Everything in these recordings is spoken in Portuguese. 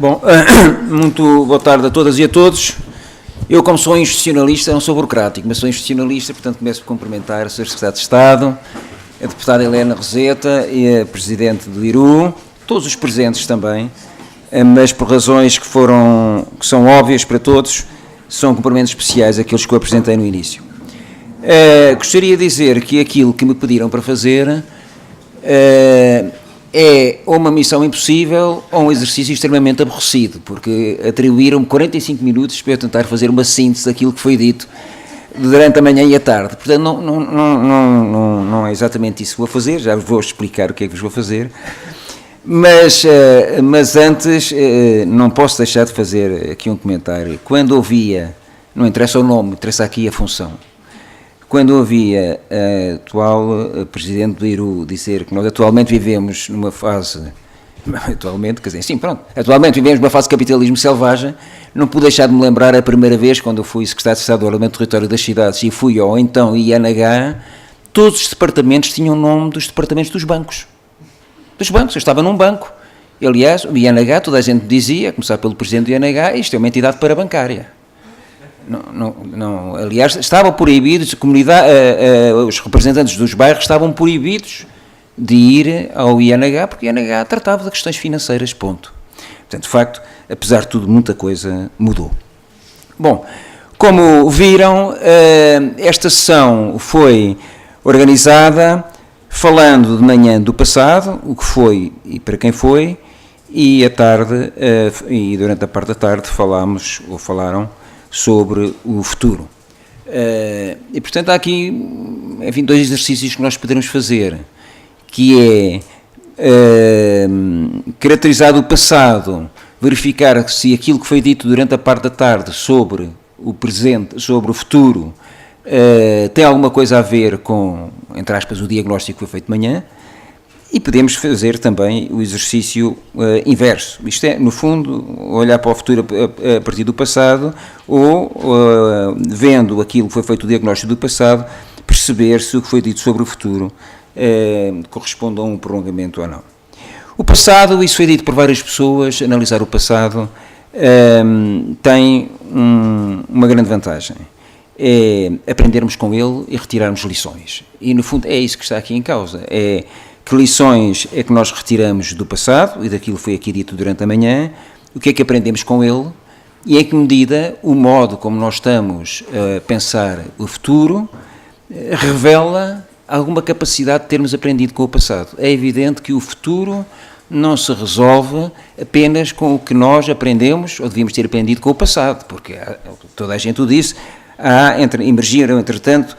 Bom, muito boa tarde a todas e a todos. Eu, como sou institucionalista, não sou burocrático, mas sou institucionalista, portanto começo por cumprimentar a Sra. Secretária de Estado, a deputada Helena Roseta e a Presidente do IRU, todos os presentes também, mas por razões que são óbvias para todos, são cumprimentos especiais àqueles que eu apresentei no início. Gostaria de dizer que aquilo que me pediram para fazer é ou uma missão impossível ou um exercício extremamente aborrecido, porque atribuíram-me 45 minutos para eu tentar fazer uma síntese daquilo que foi dito durante a manhã e a tarde. Portanto, não é exatamente isso que vou fazer, já vos vou explicar o que é que vos vou fazer, mas antes não posso deixar de fazer aqui um comentário. Quando ouvia, não interessa o nome, interessa aqui a função, quando ouvia a atual Presidente do IRU dizer que nós atualmente vivemos numa fase, atualmente vivemos numa fase de capitalismo selvagem, não pude deixar de me lembrar a primeira vez, quando eu fui Secretário de Estado do Ordenamento do Território das Cidades e fui ao então INH, todos os departamentos tinham o nome dos departamentos dos bancos. Dos bancos, eu estava num banco. Aliás, o INH, toda a gente dizia, a começar pelo Presidente do INH, isto é uma entidade parabancária. Aliás, estavam proibidos, os representantes dos bairros estavam proibidos de ir ao INH, porque o INH tratava de questões financeiras, ponto. Portanto, de facto, apesar de tudo, muita coisa mudou. Bom, como viram, esta sessão foi organizada falando de manhã do passado, o que foi e para quem foi, e à tarde, e durante a parte da tarde falaram sobre o futuro. E, portanto, há aqui, enfim, dois exercícios que nós poderemos fazer, que é caracterizar o passado, verificar se aquilo que foi dito durante a parte da tarde sobre o presente, sobre o futuro, tem alguma coisa a ver com, entre aspas, o diagnóstico que foi feito de manhã. E podemos fazer também o exercício inverso. Isto é, no fundo, olhar para o futuro a partir do passado ou, vendo aquilo que foi feito o diagnóstico do passado, perceber se o que foi dito sobre o futuro corresponde a um prolongamento ou não. O passado, isso foi dito por várias pessoas, analisar o passado tem uma grande vantagem. É aprendermos com ele e retirarmos lições. E, no fundo, é isso que está aqui em causa. Que lições é que nós retiramos do passado e daquilo que foi aqui dito durante a manhã, o que é que aprendemos com ele e em que medida o modo como nós estamos a pensar o futuro revela alguma capacidade de termos aprendido com o passado. É evidente que o futuro não se resolve apenas com o que nós aprendemos ou devíamos ter aprendido com o passado, porque toda a gente o disse, emergiram, entretanto,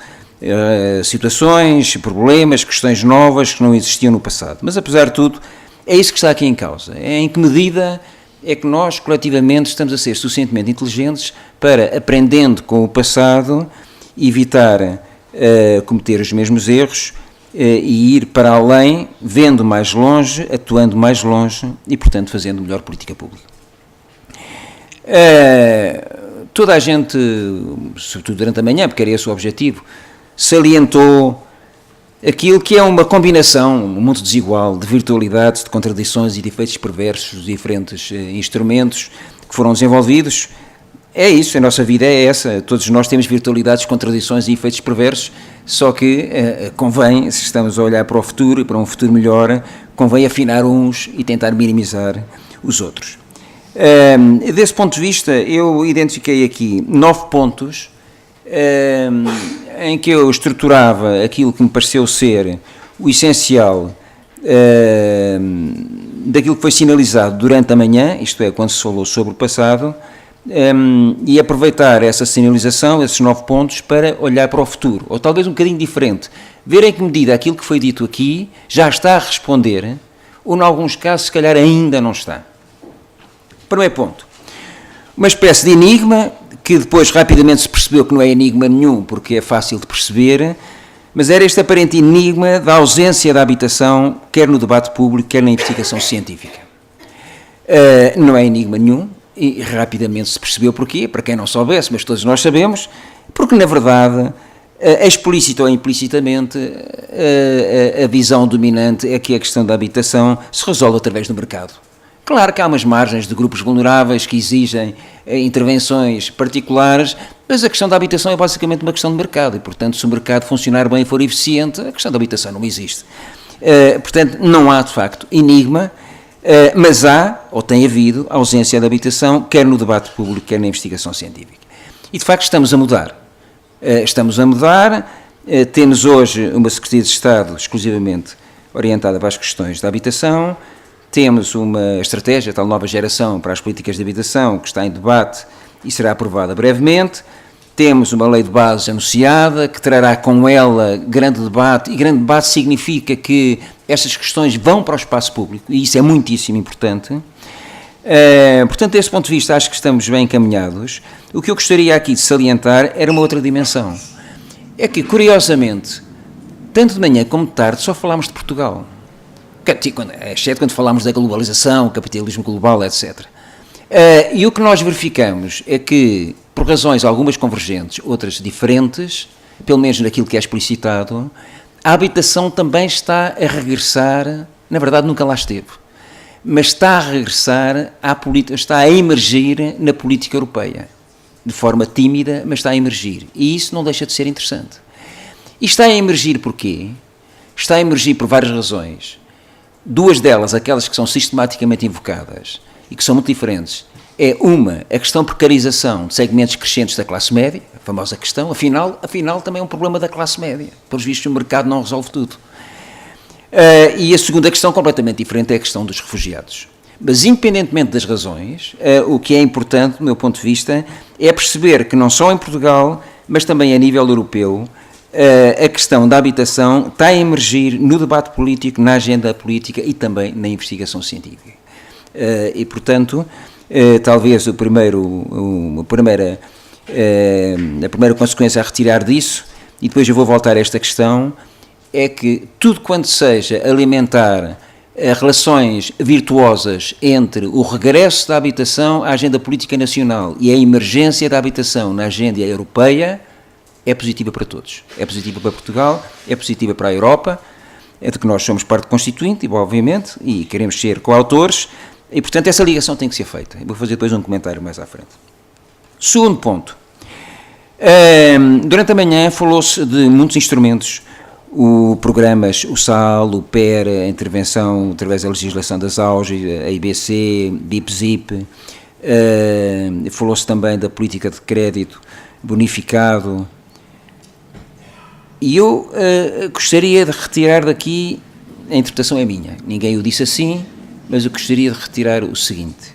situações, problemas, questões novas que não existiam no passado. Mas, apesar de tudo, é isso que está aqui em causa. É em que medida é que nós, coletivamente, estamos a ser suficientemente inteligentes para, aprendendo com o passado, evitar cometer os mesmos erros e ir para além, vendo mais longe, atuando mais longe e, portanto, fazendo melhor política pública. Toda a gente, sobretudo durante a manhã, porque era esse o objetivo, salientou aquilo que é uma combinação muito desigual de virtualidades, de contradições e de efeitos perversos dos diferentes instrumentos que foram desenvolvidos. É isso, a nossa vida é essa, todos nós temos virtualidades, contradições e efeitos perversos, só que convém, se estamos a olhar para o futuro e para um futuro melhor, convém afinar uns e tentar minimizar os outros. Desse ponto de vista, eu identifiquei aqui 9 pontos em que eu estruturava aquilo que me pareceu ser o essencial daquilo que foi sinalizado durante a manhã, isto é, quando se falou sobre o passado, e aproveitar essa sinalização, esses 9 pontos, para olhar para o futuro, ou talvez um bocadinho diferente, ver em que medida aquilo que foi dito aqui já está a responder, ou em alguns casos, se calhar, ainda não está. Primeiro ponto, uma espécie de enigma, que depois rapidamente se percebeu que não é enigma nenhum, porque é fácil de perceber, mas era este aparente enigma da ausência da habitação, quer no debate público, quer na investigação científica. Não é enigma nenhum, e rapidamente se percebeu porquê, para quem não soubesse, mas todos nós sabemos, porque na verdade, explícita ou implicitamente, a visão dominante é que a questão da habitação se resolve através do mercado. Claro que há umas margens de grupos vulneráveis que exigem intervenções particulares, mas a questão da habitação é basicamente uma questão de mercado e, portanto, se o mercado funcionar bem e for eficiente, a questão da habitação não existe. Portanto, não há, de facto, enigma, mas há, ou tem havido, ausência de habitação, quer no debate público, quer na investigação científica. E, de facto, estamos a mudar. Temos hoje uma Secretaria de Estado exclusivamente orientada para as questões da habitação, temos uma estratégia, a tal nova geração para as políticas de habitação, que está em debate e será aprovada brevemente. Temos uma lei de bases anunciada, que trará com ela grande debate, e grande debate significa que estas questões vão para o espaço público, e isso é muitíssimo importante. Portanto, desse ponto de vista, acho que estamos bem encaminhados. O que eu gostaria aqui de salientar era uma outra dimensão. É que, curiosamente, tanto de manhã como de tarde, só falámos de Portugal. Exceto quando falámos da globalização, capitalismo global, etc. E o que nós verificamos é que, por razões algumas convergentes, outras diferentes, pelo menos naquilo que é explicitado, a habitação também está a regressar, na verdade nunca lá esteve, mas está a regressar está a emergir na política europeia, de forma tímida, mas está a emergir, e isso não deixa de ser interessante. E está a emergir porquê? Está a emergir por várias razões. Duas delas, aquelas que são sistematicamente invocadas e que são muito diferentes, é uma, a questão de precarização de segmentos crescentes da classe média, a famosa questão, afinal também é um problema da classe média, pelos vistos o mercado não resolve tudo. E a segunda questão, completamente diferente, é a questão dos refugiados. Mas, independentemente das razões, o que é importante, do meu ponto de vista, é perceber que não só em Portugal, mas também a nível europeu, a questão da habitação está a emergir no debate político, na agenda política e também na investigação científica. E, portanto, talvez a primeira consequência a retirar disso, e depois eu vou voltar a esta questão, é que tudo quanto seja alimentar relações virtuosas entre o regresso da habitação à agenda política nacional e a emergência da habitação na agenda europeia, é positiva para todos. É positiva para Portugal, é positiva para a Europa, é de que nós somos parte constituinte, obviamente, e queremos ser coautores, e, portanto, essa ligação tem que ser feita. Eu vou fazer depois um comentário mais à frente. Segundo ponto. Durante a manhã falou-se de muitos instrumentos, programas, o SAL, o PER, a intervenção através da legislação das AUGE, a IBC, BIP-ZIP, falou-se também da política de crédito bonificado. E eu gostaria de retirar daqui, a interpretação é minha, ninguém o disse assim, mas eu gostaria de retirar o seguinte,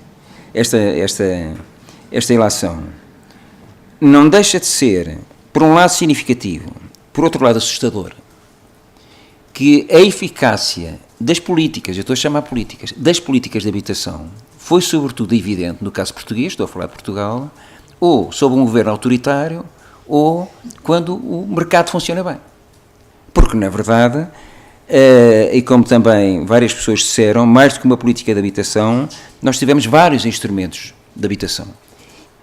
esta ilação não deixa de ser, por um lado significativo, por outro lado assustador, que a eficácia das políticas, eu estou a chamar políticas, das políticas de habitação, foi sobretudo evidente no caso português, estou a falar de Portugal, ou sob um governo autoritário, ou quando o mercado funciona bem. Porque, na verdade, e como também várias pessoas disseram, mais do que uma política de habitação, nós tivemos vários instrumentos de habitação.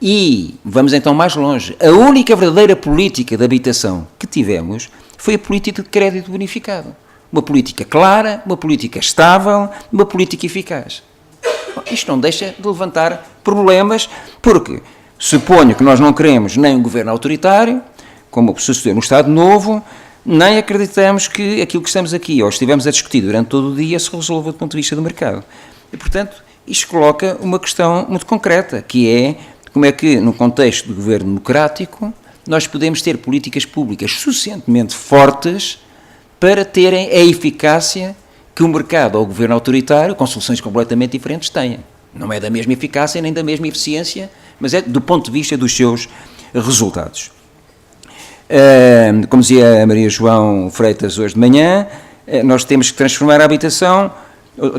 E, vamos então mais longe, a única verdadeira política de habitação que tivemos foi a política de crédito bonificado. Uma política clara, uma política estável, uma política eficaz. Bom, isto não deixa de levantar problemas, porque suponho que nós não queremos nem um governo autoritário, como sucedeu no Estado Novo, nem acreditamos que aquilo que estamos aqui, ou estivemos a discutir durante todo o dia, se resolva do ponto de vista do mercado. E, portanto, isto coloca uma questão muito concreta, que é como é que, num contexto de governo democrático, nós podemos ter políticas públicas suficientemente fortes para terem a eficácia que o mercado ou o governo autoritário, com soluções completamente diferentes, têm. Não é da mesma eficácia nem da mesma eficiência, mas é do ponto de vista dos seus resultados. Como dizia a Maria João Freitas hoje de manhã, nós temos que transformar a habitação,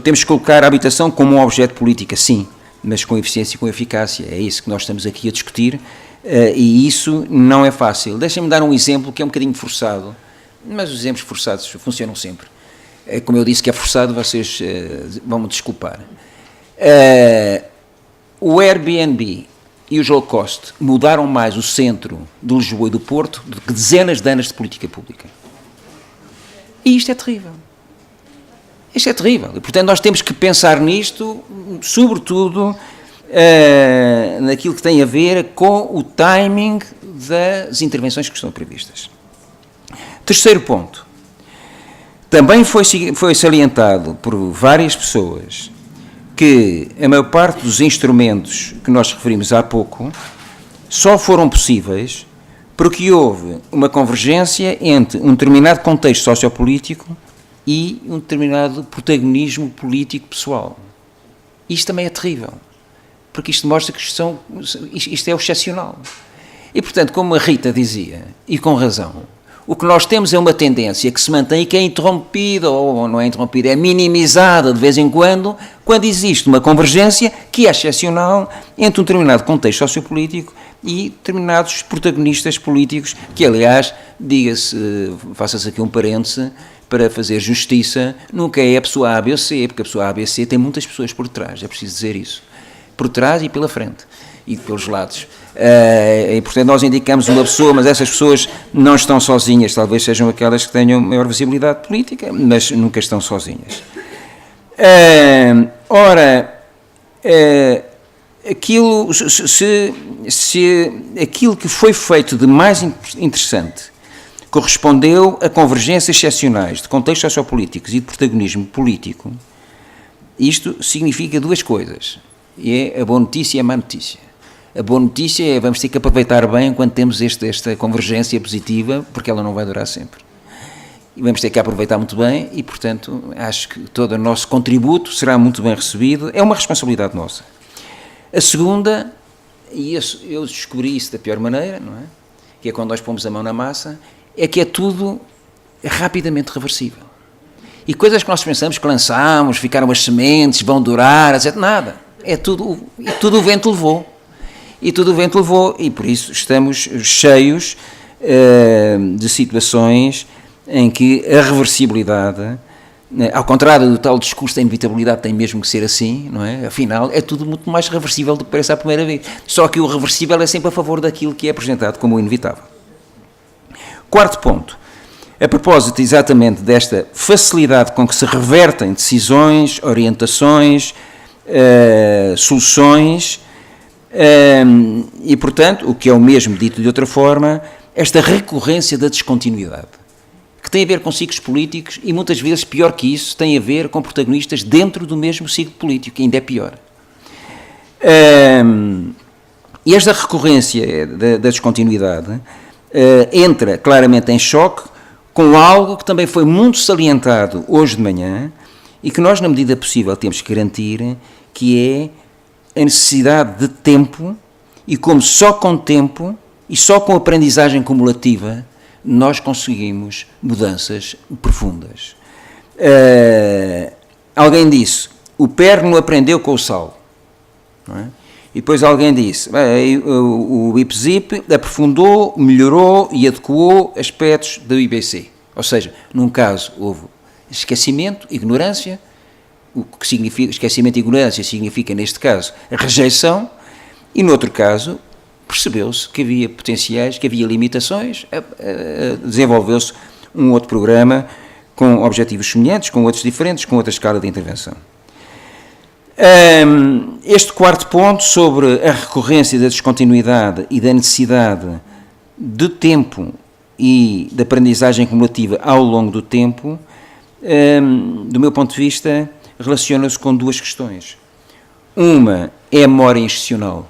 temos que colocar a habitação como um objeto de política, sim, mas com eficiência e com eficácia. É isso que nós estamos aqui a discutir, e isso não é fácil. Deixem-me dar um exemplo que é um bocadinho forçado, mas os exemplos forçados funcionam sempre. Como eu disse que é forçado, vocês vão-me desculpar. O Airbnb e os low cost mudaram mais o centro de Lisboa e do Porto do que dezenas de anos de política pública. E isto é terrível. Isto é terrível. E, portanto, nós temos que pensar nisto, sobretudo naquilo que tem a ver com o timing das intervenções que estão previstas. Terceiro ponto. Também foi salientado por várias pessoas que a maior parte dos instrumentos que nós referimos há pouco só foram possíveis porque houve uma convergência entre um determinado contexto sociopolítico e um determinado protagonismo político pessoal. Isto também é terrível, porque isto mostra que isto é o excepcional. E, portanto, como a Rita dizia, e com razão, o que nós temos é uma tendência que se mantém e que é interrompida, ou não é interrompida, é minimizada de vez em quando existe uma convergência que é excepcional entre um determinado contexto sociopolítico e determinados protagonistas políticos, que, aliás, diga-se, faça-se aqui um parêntese, para fazer justiça, nunca é a pessoa A, B ou C, porque a pessoa A, B ou C tem muitas pessoas por trás, é preciso dizer isso. Por trás e pela frente, e pelos lados. E, portanto, nós indicamos uma pessoa, mas essas pessoas não estão sozinhas, talvez sejam aquelas que tenham maior visibilidade política, mas nunca estão sozinhas. Aquilo que foi feito de mais interessante correspondeu a convergências excepcionais de contextos sociopolíticos e de protagonismo político, isto significa duas coisas, e é a boa notícia e a má notícia. A boa notícia é vamos ter que aproveitar bem enquanto temos esta convergência positiva, porque ela não vai durar sempre. E vamos ter que aproveitar muito bem e, portanto, acho que todo o nosso contributo será muito bem recebido, é uma responsabilidade nossa. A segunda, e eu descobri isso da pior maneira, não é? Que é quando nós pomos a mão na massa, é que é tudo rapidamente reversível. E coisas que nós pensamos que lançámos, ficaram as sementes, vão durar, etc. Nada. Tudo o vento levou. E por isso estamos cheios de situações em que a reversibilidade, ao contrário do tal discurso da inevitabilidade, tem mesmo que ser assim, não é? Afinal, é tudo muito mais reversível do que parece à primeira vez. Só que o reversível é sempre a favor daquilo que é apresentado como o inevitável. Quarto ponto, a propósito exatamente desta facilidade com que se revertem decisões, orientações, soluções, e, portanto, o que é o mesmo dito de outra forma, esta recorrência da descontinuidade, que tem a ver com ciclos políticos e, muitas vezes, pior que isso, tem a ver com protagonistas dentro do mesmo ciclo político, que ainda é pior. E esta recorrência da descontinuidade entra claramente em choque com algo que também foi muito salientado hoje de manhã e que nós, na medida possível, temos que garantir, que é a necessidade de tempo e como só com tempo e só com aprendizagem cumulativa nós conseguimos mudanças profundas. Alguém disse, o perno aprendeu com o sal, não é? E depois alguém disse, o IPZIP aprofundou, melhorou e adequou aspectos do IBC. Ou seja, num caso houve esquecimento, ignorância, o que significa, esquecimento e ignorância significa, neste caso, a rejeição, e no outro caso, percebeu-se que havia potenciais, que havia limitações, desenvolveu-se um outro programa com objetivos semelhantes, com outros diferentes, com outra escala de intervenção. Este quarto ponto sobre a recorrência da descontinuidade e da necessidade de tempo e da aprendizagem cumulativa ao longo do tempo, do meu ponto de vista, relaciona-se com duas questões. Uma é a memória institucional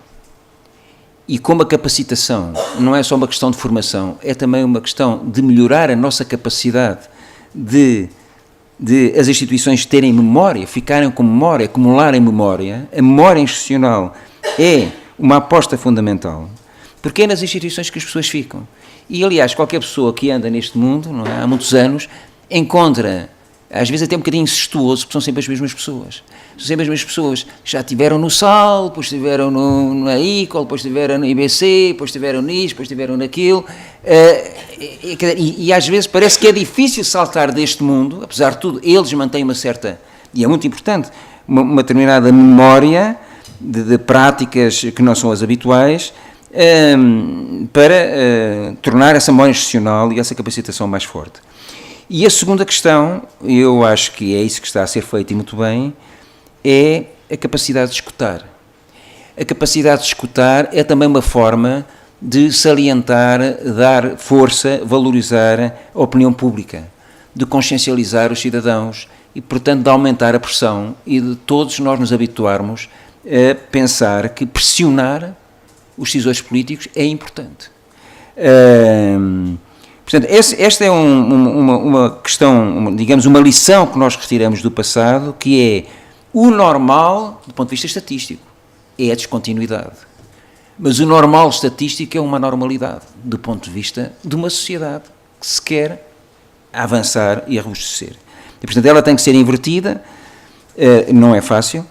e como a capacitação não é só uma questão de formação, é também uma questão de melhorar a nossa capacidade de as instituições terem memória, ficarem com memória, acumularem memória. A memória institucional é uma aposta fundamental, porque é nas instituições que as pessoas ficam. E, aliás, qualquer pessoa que anda neste mundo, não é, há muitos anos, encontra, às vezes até um bocadinho incestuoso, porque são sempre as mesmas pessoas. São sempre as mesmas pessoas que já estiveram no SAL, depois estiveram na ICOL, depois estiveram no IBC, depois estiveram nisto, depois estiveram naquilo, e às vezes parece que é difícil saltar deste mundo, apesar de tudo, eles mantêm uma certa, e é muito importante, uma determinada memória de práticas que não são as habituais, para tornar essa memória institucional e essa capacitação mais forte. E a segunda questão, eu acho que é isso que está a ser feito e muito bem, é a capacidade de escutar. A capacidade de escutar é também uma forma de salientar, dar força, valorizar a opinião pública, de consciencializar os cidadãos e, portanto, de aumentar a pressão e de todos nós nos habituarmos a pensar que pressionar os decisores políticos é importante. Portanto, esta é uma questão, digamos, uma lição que nós retiramos do passado, que é o normal, do ponto de vista estatístico, é a descontinuidade. Mas o normal estatístico é uma normalidade, do ponto de vista de uma sociedade que se quer avançar e a robustecer. E, portanto, ela tem que ser invertida, não é fácil,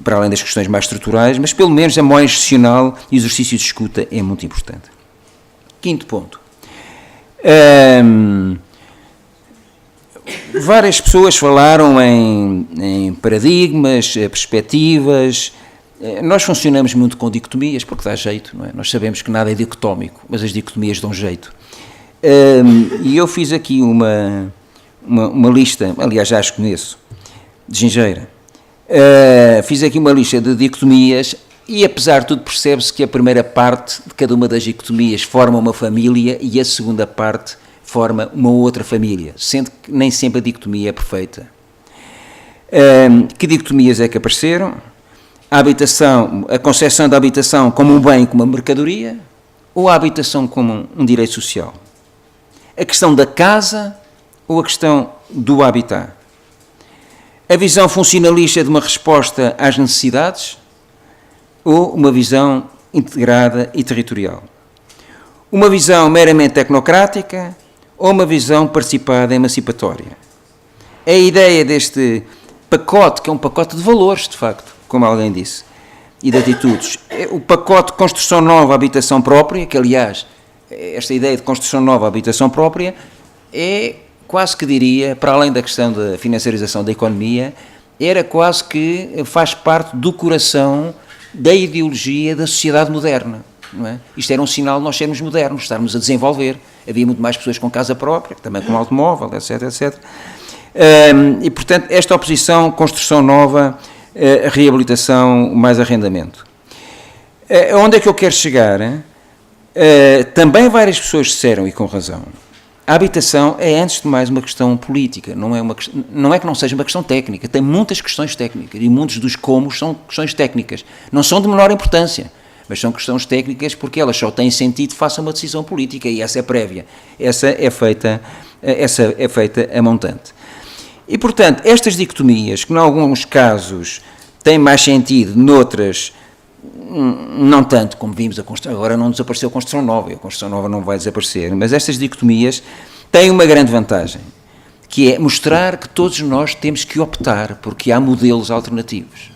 para além das questões mais estruturais, mas pelo menos a modo institucional e o exercício de escuta é muito importante. Quinto ponto. Várias pessoas falaram em paradigmas, perspectivas. Nós funcionamos muito com dicotomias, porque dá jeito, não é? Nós sabemos que nada é dicotómico, mas as dicotomias dão jeito. E eu fiz aqui uma lista, aliás, já as conheço, de gingeira. Fiz aqui uma lista de dicotomias e, apesar de tudo, percebe-se que a primeira parte de cada uma das dicotomias forma uma família e a segunda parte forma uma outra família, sendo que nem sempre a dicotomia é perfeita. Que dicotomias é que apareceram? A habitação, a concepção da habitação como um bem, como uma mercadoria, ou a habitação como um direito social? A questão da casa ou a questão do habitat? A visão funcionalista de uma resposta às necessidades ou uma visão integrada e territorial? Uma visão meramente tecnocrática ou uma visão participada e emancipatória? A ideia deste pacote, que é um pacote de valores, de facto, como alguém disse, e de atitudes. O pacote de construção nova, habitação própria, que aliás, esta ideia de construção nova, habitação própria, é quase que diria, para além da questão da financiarização da economia, era quase que faz parte do coração da ideologia da sociedade moderna. Não é? Isto era um sinal de nós sermos modernos, estarmos a desenvolver. Havia muito mais pessoas com casa própria, também com automóvel, etc, etc. E, portanto, esta oposição, construção nova, reabilitação mais arrendamento. Onde é que eu quero chegar? Também várias pessoas disseram, e com razão, a habitação é antes de mais uma questão política, não é que não seja uma questão técnica, tem muitas questões técnicas e muitos dos comos são questões técnicas, não são de menor importância, mas são questões técnicas porque elas só têm sentido face a uma decisão política e essa é prévia, essa é feita a montante. E, portanto, estas dicotomias, que em alguns casos têm mais sentido, noutras não tanto, como vimos, agora não desapareceu a construção nova, e a construção nova não vai desaparecer, mas estas dicotomias têm uma grande vantagem, que é mostrar que todos nós temos que optar, porque há modelos alternativos.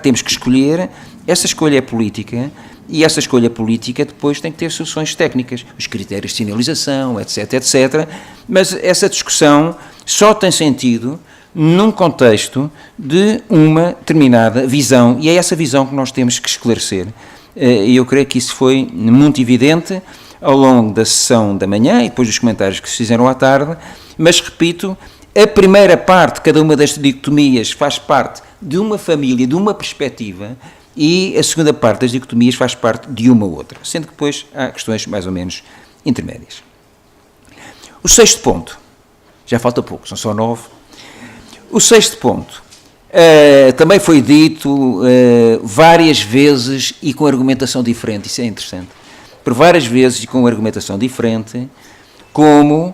Temos que escolher, essa escolha é política, e essa escolha política depois tem que ter soluções técnicas, os critérios de sinalização, etc, etc, mas essa discussão só tem sentido num contexto de uma determinada visão, e é essa visão que nós temos que esclarecer. E eu creio que isso foi muito evidente ao longo da sessão da manhã e depois dos comentários que se fizeram à tarde, mas repito, a primeira parte, cada uma das dicotomias faz parte de uma família, de uma perspectiva, e a segunda parte das dicotomias faz parte de uma outra, sendo que depois há questões mais ou menos intermédias. O sexto ponto, já falta pouco, são só 9. O sexto ponto, também foi dito várias vezes e com argumentação diferente, isso é interessante, por várias vezes e com argumentação diferente, como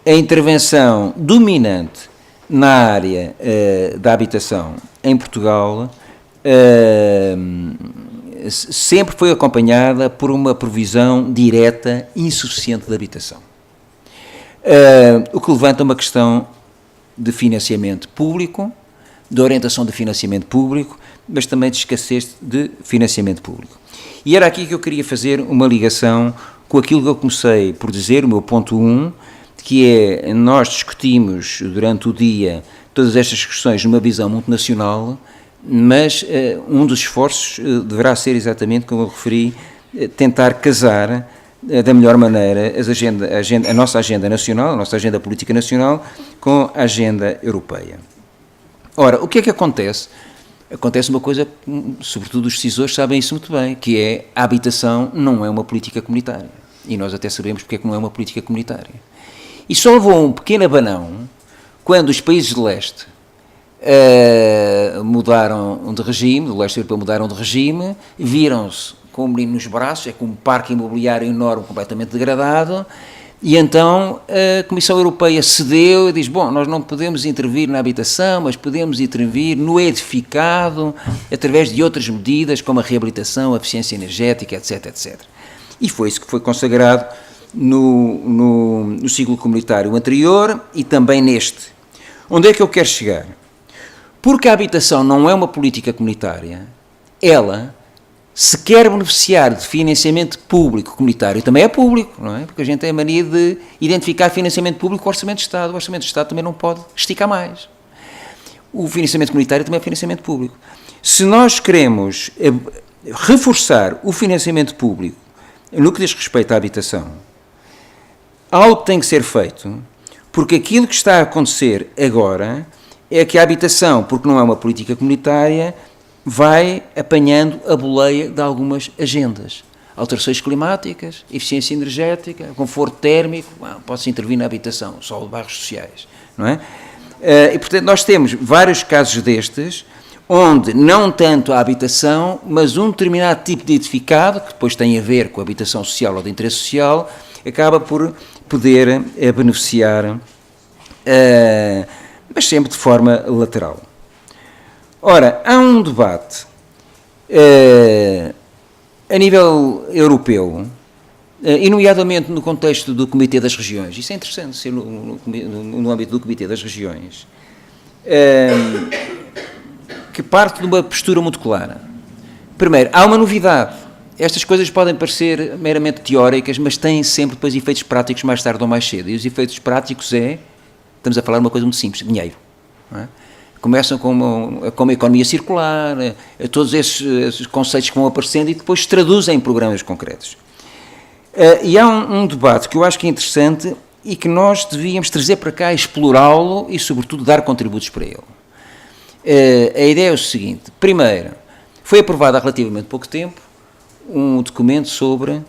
a intervenção dominante na área da habitação em Portugal sempre foi acompanhada por uma provisão direta insuficiente de habitação. O que levanta uma questão de financiamento público, de orientação de financiamento público, mas também de escassez de financiamento público. E era aqui que eu queria fazer uma ligação com aquilo que eu comecei por dizer, o meu ponto 1, que é, nós discutimos durante o dia todas estas questões numa visão muito nacional, mas um dos esforços deverá ser exatamente, como eu referi, tentar casar da melhor maneira a nossa agenda nacional, a nossa agenda política nacional, com a agenda europeia. Ora, o que é que acontece? Acontece uma coisa, sobretudo os decisores sabem isso muito bem, que é a habitação não é uma política comunitária. E nós até sabemos porque é que não é uma política comunitária. E só levou um pequeno abanão quando os países de leste mudaram de regime, do leste europeu mudaram de regime, viram-se com o menino nos braços, é com um parque imobiliário enorme, completamente degradado, e então a Comissão Europeia cedeu e diz, bom, nós não podemos intervir na habitação, mas podemos intervir no edificado, através de outras medidas, como a reabilitação, a eficiência energética, etc, etc. E foi isso que foi consagrado no ciclo comunitário anterior e também neste. Onde é que eu quero chegar? Porque a habitação não é uma política comunitária, ela, se quer beneficiar de financiamento público comunitário, também é público, não é? Porque a gente tem a mania de identificar financiamento público com o Orçamento de Estado. O Orçamento de Estado também não pode esticar mais. O financiamento comunitário também é financiamento público. Se nós queremos reforçar o financiamento público no que diz respeito à habitação, algo tem que ser feito, porque aquilo que está a acontecer agora é que a habitação, porque não é uma política comunitária, vai apanhando a boleia de algumas agendas. Alterações climáticas, eficiência energética, conforto térmico, pode-se intervir na habitação, só de bairros sociais, não é? E, portanto, nós temos vários casos destes, onde não tanto a habitação, mas um determinado tipo de edificado, que depois tem a ver com a habitação social ou de interesse social, acaba por poder beneficiar, mas sempre de forma lateral. Ora, há um debate a nível europeu, e nomeadamente no contexto do Comitê das Regiões, isso é interessante ser no âmbito do Comitê das Regiões, que parte de uma postura muito clara. Primeiro, há uma novidade. Estas coisas podem parecer meramente teóricas, mas têm sempre depois efeitos práticos mais tarde ou mais cedo. E os efeitos práticos estamos a falar de uma coisa muito simples, dinheiro. Não é? Começam com uma economia circular, todos esses conceitos que vão aparecendo e depois se traduzem em programas concretos. E há um debate que eu acho que é interessante e que nós devíamos trazer para cá, explorá-lo e, sobretudo, dar contributos para ele. A ideia é o seguinte: primeiro, foi aprovado há relativamente pouco tempo um documento sobre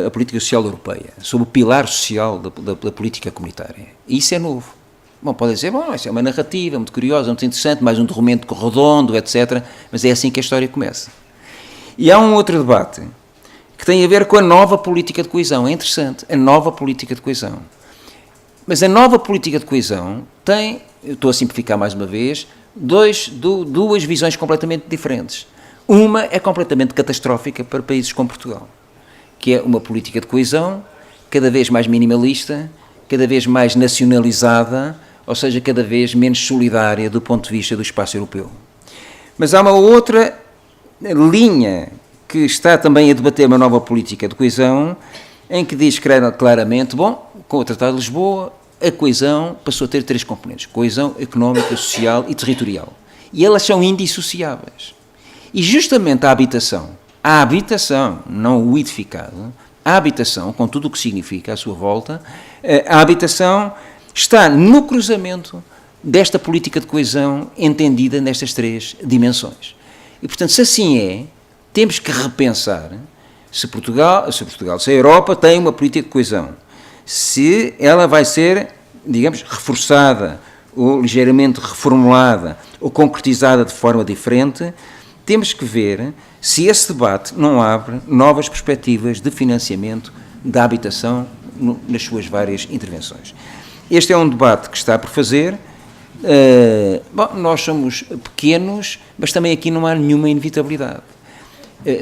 a política social europeia, sobre o pilar social da política comunitária. E isso é novo. Bom, podem dizer, isso é uma narrativa muito curiosa, muito interessante, mais um documento redondo, etc. Mas é assim que a história começa. E há um outro debate que tem a ver com a nova política de coesão. É interessante, a nova política de coesão. Mas a nova política de coesão tem, eu estou a simplificar mais uma vez, duas visões completamente diferentes. Uma é completamente catastrófica para países como Portugal, que é uma política de coesão cada vez mais minimalista, cada vez mais nacionalizada, ou seja, cada vez menos solidária do ponto de vista do espaço europeu. Mas há uma outra linha que está também a debater uma nova política de coesão, em que diz claramente, com o Tratado de Lisboa, a coesão passou a ter 3 componentes: coesão económica, social e territorial. E elas são indissociáveis. E justamente a habitação, não o edificado, a habitação, com tudo o que significa à sua volta, a habitação está no cruzamento desta política de coesão entendida nestas 3 dimensões. E, portanto, se assim é, temos que repensar se a Europa tem uma política de coesão, se ela vai ser, digamos, reforçada ou ligeiramente reformulada ou concretizada de forma diferente. Temos que ver se esse debate não abre novas perspectivas de financiamento da habitação nas suas várias intervenções. Este é um debate que está por fazer. Nós somos pequenos, mas também aqui não há nenhuma inevitabilidade.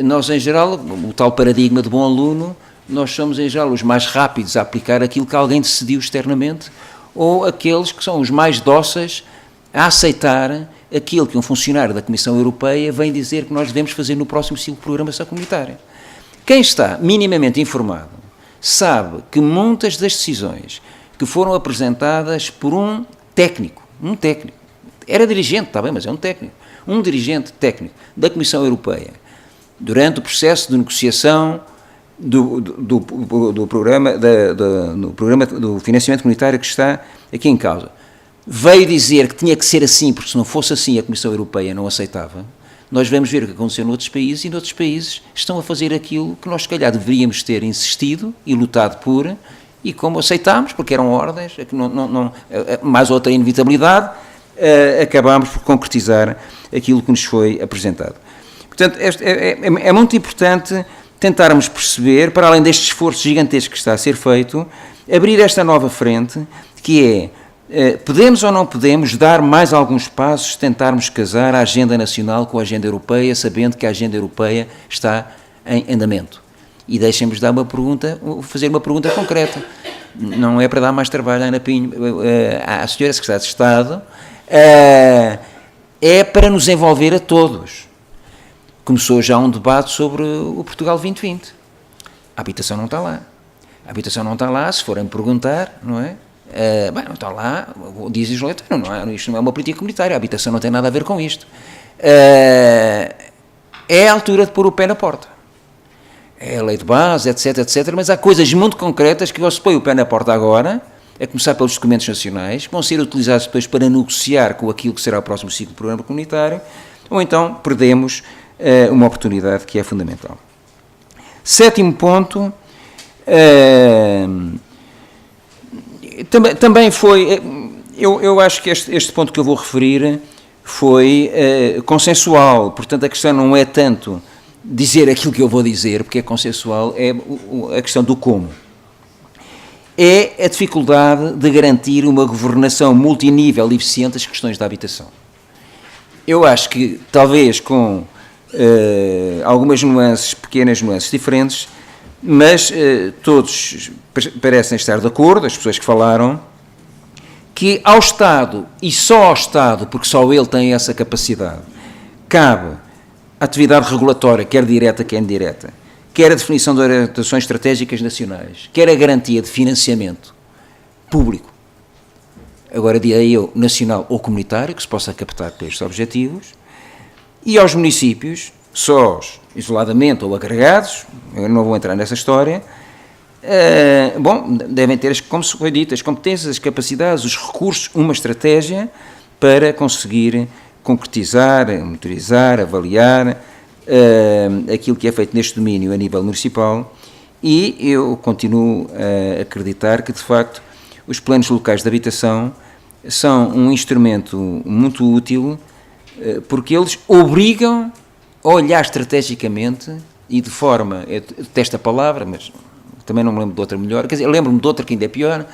Nós, em geral, o tal paradigma de bom aluno, nós somos, em geral, os mais rápidos a aplicar aquilo que alguém decidiu externamente, ou aqueles que são os mais dóceis a aceitar aquilo que um funcionário da Comissão Europeia vem dizer que nós devemos fazer no próximo ciclo de programação comunitária. Quem está minimamente informado sabe que muitas das decisões que foram apresentadas por um técnico, era dirigente, está bem, mas é um técnico, um dirigente técnico da Comissão Europeia, durante o processo de negociação do programa, no programa do financiamento comunitário que está aqui em causa, veio dizer que tinha que ser assim, porque se não fosse assim a Comissão Europeia não aceitava. Nós vamos ver o que aconteceu noutros países, e noutros países estão a fazer aquilo que nós, se calhar, deveríamos ter insistido e lutado por, e como aceitámos, porque eram ordens, mais outra inevitabilidade, acabámos por concretizar aquilo que nos foi apresentado. Portanto, é muito importante tentarmos perceber, para além deste esforço gigantesco que está a ser feito, abrir esta nova frente, que podemos ou não podemos dar mais alguns passos, tentarmos casar a agenda nacional com a agenda europeia, sabendo que a agenda europeia está em andamento. E deixem-me fazer uma pergunta concreta. Não é para dar mais trabalho à Ana Pinho, à senhora Secretária de Estado, é para nos envolver a todos. Começou já um debate sobre o Portugal 2020. A habitação não está lá. A habitação não está lá, se forem perguntar, não é? Não está lá, diz o Isto não é uma política comunitária, a habitação não tem nada a ver com isto. É a altura de pôr o pé na porta. É a lei de base, etc, etc, mas há coisas muito concretas que ou se põe o pé na porta agora, a começar pelos documentos nacionais, que vão ser utilizados depois para negociar com aquilo que será o próximo ciclo do programa comunitário, ou então perdemos uma oportunidade que é fundamental. Sétimo ponto, também foi, eu acho que este ponto que eu vou referir foi consensual, portanto a questão não é tanto dizer aquilo que eu vou dizer, porque é consensual, é a questão do como. É a dificuldade de garantir uma governação multinível e eficiente das questões da habitação. Eu acho que, talvez com algumas nuances, pequenas nuances diferentes, mas todos parecem estar de acordo, as pessoas que falaram, que ao Estado, e só ao Estado, porque só ele tem essa capacidade, cabe a atividade regulatória, quer direta, quer indireta, quer a definição de orientações estratégicas nacionais, quer a garantia de financiamento público, agora direi eu, nacional ou comunitário, que se possa captar para estes objetivos, e aos municípios, sós, isoladamente ou agregados, eu não vou entrar nessa história, devem ter, como se foi dito, as competências, as capacidades, os recursos, uma estratégia para conseguir concretizar, monitorizar, avaliar aquilo que é feito neste domínio a nível municipal, e eu continuo a acreditar que, de facto, os planos locais de habitação são um instrumento muito útil, porque eles obrigam a olhar estrategicamente e de forma, eu detesto a palavra, mas também não me lembro de outra melhor, quer dizer, lembro-me de outra que ainda é pior,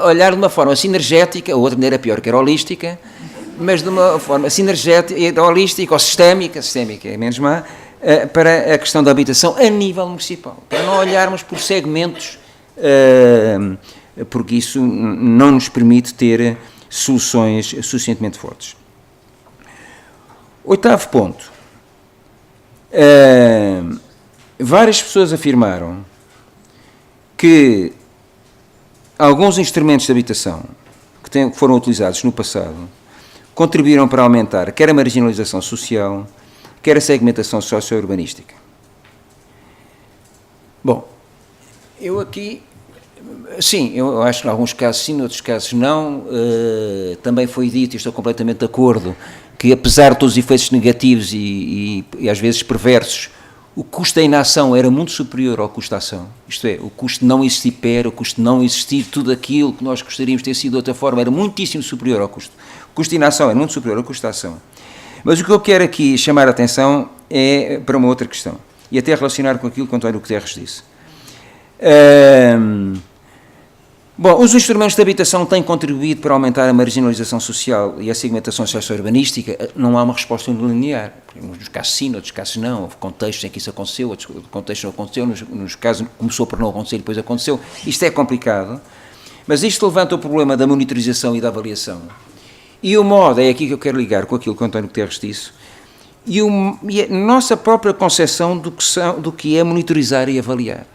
olhar de uma forma sinergética, a outra maneira pior, que era holística, mas de uma forma sinergética, holística ou sistémica é menos má, para a questão da habitação a nível municipal, para não olharmos por segmentos, porque isso não nos permite ter soluções suficientemente fortes. Oitavo ponto. Várias pessoas afirmaram que alguns instrumentos de habitação que foram utilizados no passado contribuíram para aumentar quer a marginalização social, quer a segmentação socio-urbanística. Bom, eu aqui, sim, eu acho que em alguns casos sim, em outros casos não, também foi dito, e estou completamente de acordo, que apesar de todos os efeitos negativos e às vezes perversos, o custo da inação era muito superior ao custo da ação, isto é, o custo de não existir PER, o custo de não existir tudo aquilo que nós gostaríamos de ter sido de outra forma, era muitíssimo superior ao custo. O custo de inação era muito superior ao custo da ação. Mas o que eu quero aqui chamar a atenção é para uma outra questão, e até relacionar com aquilo que o António Guterres disse. Os instrumentos de habitação têm contribuído para aumentar a marginalização social e a segmentação socio-urbanística. Não há uma resposta linear. Nos casos sim, outros casos não. Houve contextos em que isso aconteceu, outros contextos não aconteceu, nos casos começou por não acontecer e depois aconteceu. Isto é complicado, mas isto levanta o problema da monitorização e da avaliação. E o modo, é aqui que eu quero ligar com aquilo que o António Guterres disse, e a nossa própria concepção do que é monitorizar e avaliar.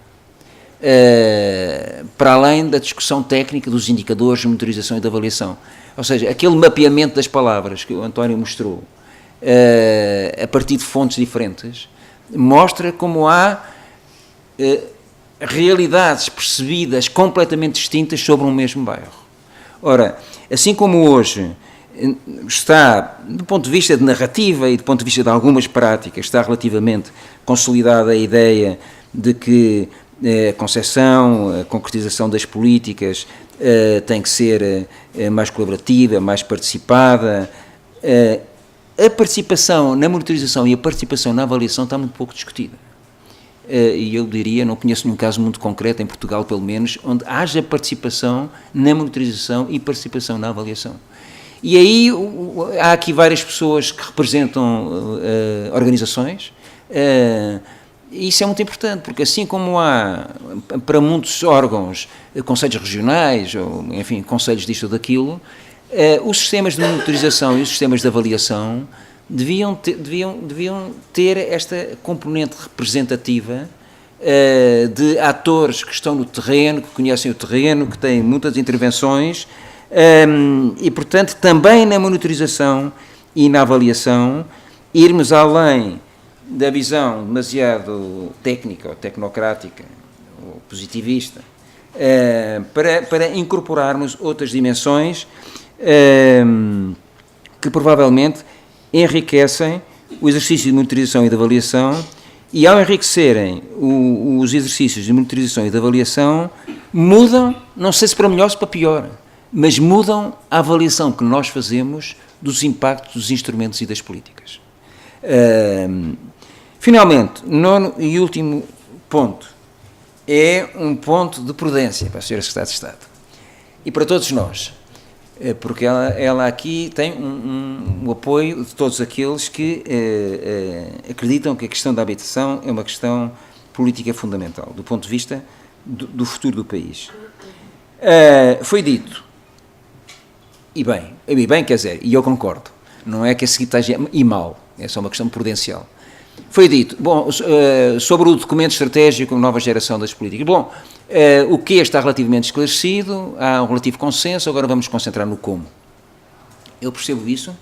Para além da discussão técnica dos indicadores de monitorização e de avaliação. Ou seja, aquele mapeamento das palavras que o António mostrou, a partir de fontes diferentes, mostra como há realidades percebidas completamente distintas sobre um mesmo bairro. Ora, assim como hoje está, do ponto de vista de narrativa e do ponto de vista de algumas práticas, está relativamente consolidada a ideia de que a concepção, a concretização das políticas tem que ser mais colaborativa, mais participada. A participação na monitorização e a participação na avaliação está muito pouco discutida. E eu diria, não conheço nenhum caso muito concreto, em Portugal pelo menos, onde haja participação na monitorização e participação na avaliação. E aí há aqui várias pessoas que representam organizações. Isso é muito importante, porque assim como há para muitos órgãos, conselhos regionais, ou enfim, conselhos disto ou daquilo, os sistemas de monitorização e os sistemas de avaliação deviam ter esta componente representativa de atores que estão no terreno, que conhecem o terreno, que têm muitas intervenções, e, portanto, também na monitorização e na avaliação, irmos além da visão demasiado técnica ou tecnocrática ou positivista, para incorporarmos outras dimensões que provavelmente enriquecem o exercício de monitorização e de avaliação, e ao enriquecerem os exercícios de monitorização e de avaliação, mudam, não sei se para melhor ou se para pior, mas mudam a avaliação que nós fazemos dos impactos dos instrumentos e das políticas. Finalmente, nono e último ponto, é um ponto de prudência para a Sra. Secretária de Estado e para todos nós, porque ela aqui tem um apoio de todos aqueles que acreditam que a questão da habitação é uma questão política fundamental, do ponto de vista do futuro do país. Foi dito, e bem, quer dizer, e eu concordo, não é que a seguir esteja e mal, é só uma questão prudencial. Foi dito, sobre o documento estratégico Nova Geração das Políticas. O que está relativamente esclarecido, há um relativo consenso, agora vamos nos concentrar no como. Eu percebo isso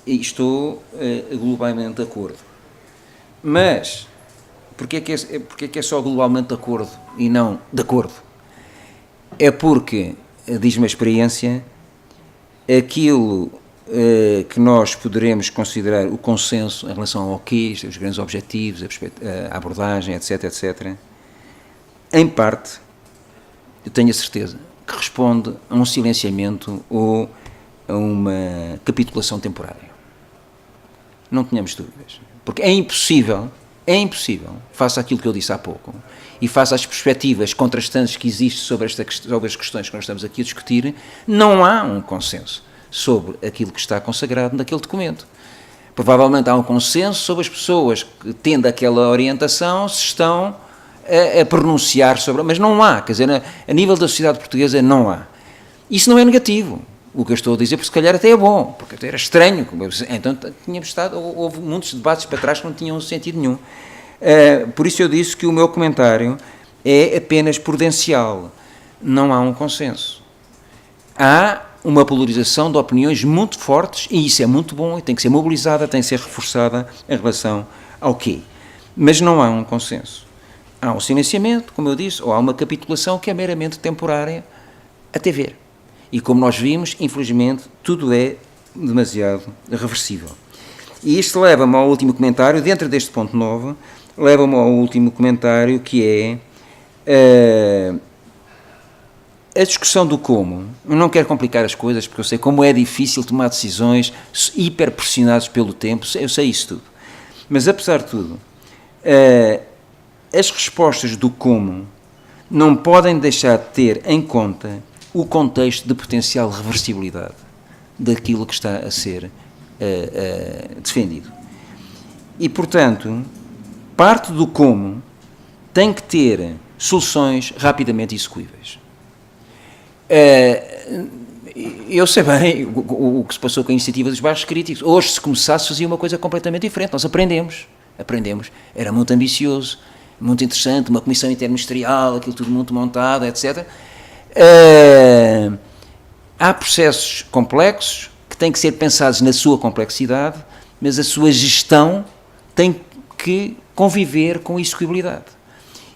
e estou globalmente de acordo. Mas, porquê que é só globalmente de acordo e não de acordo? É porque, diz-me a experiência, aquilo que nós poderemos considerar o consenso em relação ao quê, os grandes objetivos, a abordagem, etc., em parte, eu tenho a certeza, que responde a um silenciamento ou a uma capitulação temporária. Não tenhamos dúvidas. Porque é impossível, face àquilo que eu disse há pouco, e face às perspectivas contrastantes que existem sobre as questões que nós estamos aqui a discutir, não há um consenso sobre aquilo que está consagrado naquele documento. Provavelmente há um consenso sobre as pessoas que, tendo aquela orientação, se estão a pronunciar sobre... Mas não há, quer dizer, a nível da sociedade portuguesa não há. Isso não é negativo, o que eu estou a dizer, porque se calhar até é bom, porque até era estranho. Então houve muitos debates para trás que não tinham sentido nenhum. Por isso eu disse que o meu comentário é apenas prudencial. Não há um consenso. Há uma polarização de opiniões muito fortes, e isso é muito bom, e tem que ser mobilizada, tem que ser reforçada em relação ao quê. Mas não há um consenso. Há um silenciamento, como eu disse, ou há uma capitulação que é meramente temporária, até ver. E como nós vimos, infelizmente, tudo é demasiado reversível. E isto leva-me ao último comentário, dentro deste ponto 9, leva-me ao último comentário, que é... a discussão do como. Eu não quero complicar as coisas, porque eu sei como é difícil tomar decisões hiperpressionadas pelo tempo, eu sei isso tudo. Mas, apesar de tudo, as respostas do como não podem deixar de ter em conta o contexto de potencial reversibilidade daquilo que está a ser defendido. E, portanto, parte do como tem que ter soluções rapidamente execuíveis. Eu sei bem o que se passou com a iniciativa dos bairros críticos. Hoje, se começasse, fazia uma coisa completamente diferente. Nós aprendemos. Era muito ambicioso, muito interessante, uma comissão interministerial, aquilo tudo muito montado, etc. Há processos complexos que têm que ser pensados na sua complexidade mas a sua gestão tem que conviver com a execuibilidade.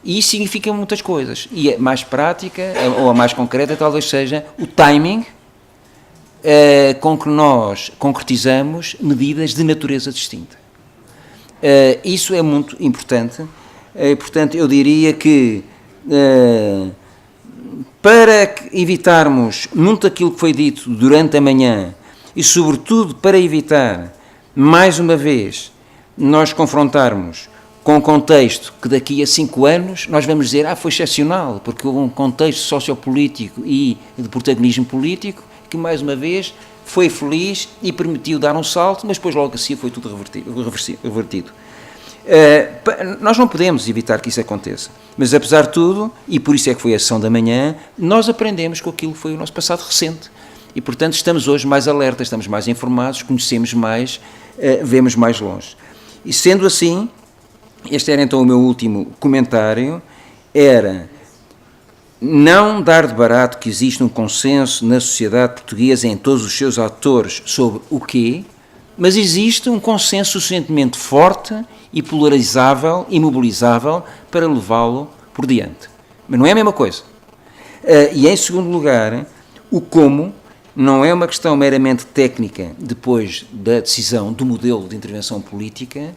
E isso significa muitas coisas. E a mais prática, ou a mais concreta, talvez seja o timing com que nós concretizamos medidas de natureza distinta. Isso é muito importante. Portanto, eu diria que para evitarmos muito aquilo que foi dito durante a manhã e, sobretudo, para evitar, mais uma vez, nós confrontarmos com um contexto que daqui a 5 anos nós vamos dizer, foi excepcional, porque houve um contexto sociopolítico e de protagonismo político que, mais uma vez, foi feliz e permitiu dar um salto, mas depois logo assim foi tudo revertido. Nós não podemos evitar que isso aconteça, mas apesar de tudo, e por isso é que foi a sessão da manhã, nós aprendemos com aquilo que foi o nosso passado recente e, portanto, estamos hoje mais alertas, estamos mais informados, conhecemos mais, vemos mais longe. E sendo assim, este era então o meu último comentário, era não dar de barato que existe um consenso na sociedade portuguesa em todos os seus atores sobre o quê, mas existe um consenso suficientemente forte e polarizável e mobilizável para levá-lo por diante. Mas não é a mesma coisa. E em segundo lugar, o como não é uma questão meramente técnica depois da decisão do modelo de intervenção política,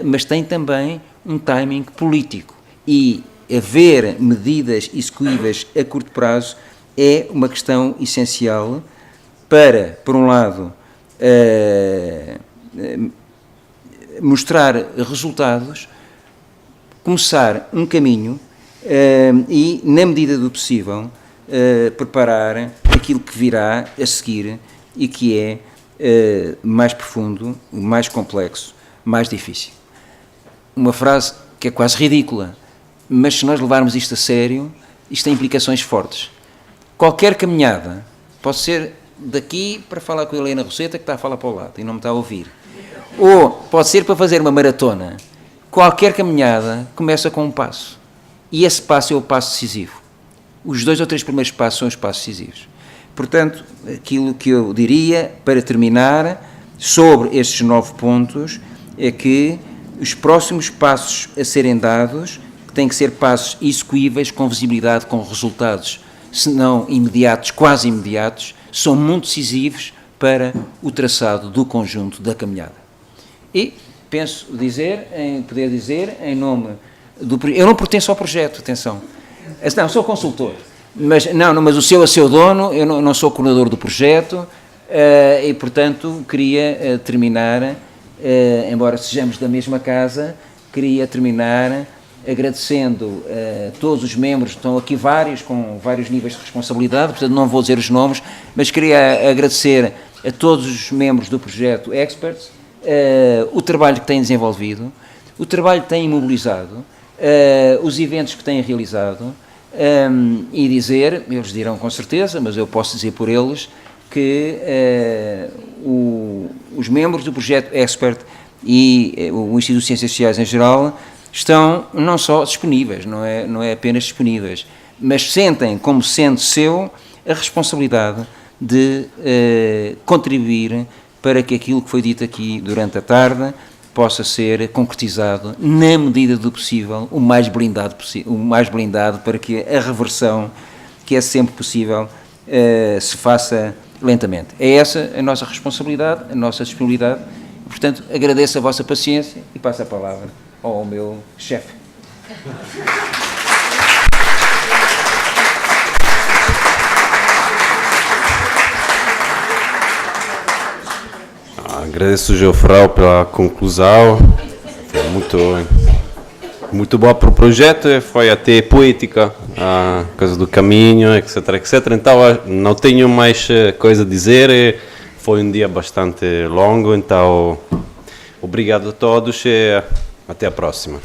mas tem também um timing político. E haver medidas execuíveis a curto prazo é uma questão essencial para, por um lado, mostrar resultados, começar um caminho e, na medida do possível, preparar aquilo que virá a seguir e que é mais profundo, mais complexo, mais difícil. Uma frase que é quase ridícula, mas se nós levarmos isto a sério, isto tem implicações fortes. Qualquer caminhada, pode ser daqui para falar com a Helena Roseta, que está a falar para o lado e não me está a ouvir, ou pode ser para fazer uma maratona. Qualquer caminhada começa com um passo, e esse passo é o passo decisivo. Os 2 ou 3 primeiros passos são os passos decisivos. Portanto, aquilo que eu diria, para terminar, sobre estes 9 pontos, é que os próximos passos a serem dados têm que ser passos execuíveis, com visibilidade, com resultados, se não imediatos, quase imediatos, são muito decisivos para o traçado do conjunto da caminhada. E penso poder dizer, em nome do... Eu não pertenço ao projeto, atenção. Não, sou consultor, mas o seu é seu dono, eu não sou coordenador do projeto, e, portanto, queria terminar, embora sejamos da mesma casa, queria terminar agradecendo a todos os membros, estão aqui vários, com vários níveis de responsabilidade, portanto não vou dizer os nomes, mas queria agradecer a todos os membros do projeto Experts, o trabalho que têm desenvolvido, o trabalho que têm mobilizado, os eventos que têm realizado, e dizer, eles dirão com certeza, mas eu posso dizer por eles, que os membros do projeto Expert e o Instituto de Ciências Sociais em geral estão não só disponíveis, não é apenas disponíveis, mas sentem como sendo seu a responsabilidade de contribuir para que aquilo que foi dito aqui durante a tarde possa ser concretizado na medida do possível, o mais blindado para que a reversão, que é sempre possível, se faça lentamente. É essa a nossa responsabilidade, a nossa disponibilidade. Portanto, agradeço a vossa paciência e passo a palavra ao meu chefe. Agradeço o Geofrau pela conclusão, foi muito boa para o projeto, foi até poética, a coisa do caminho, etc, etc. Então não tenho mais coisa a dizer, foi um dia bastante longo, então obrigado a todos e até a próxima.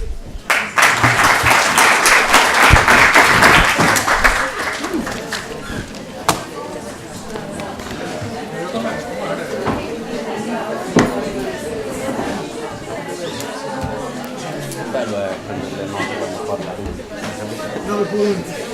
Não,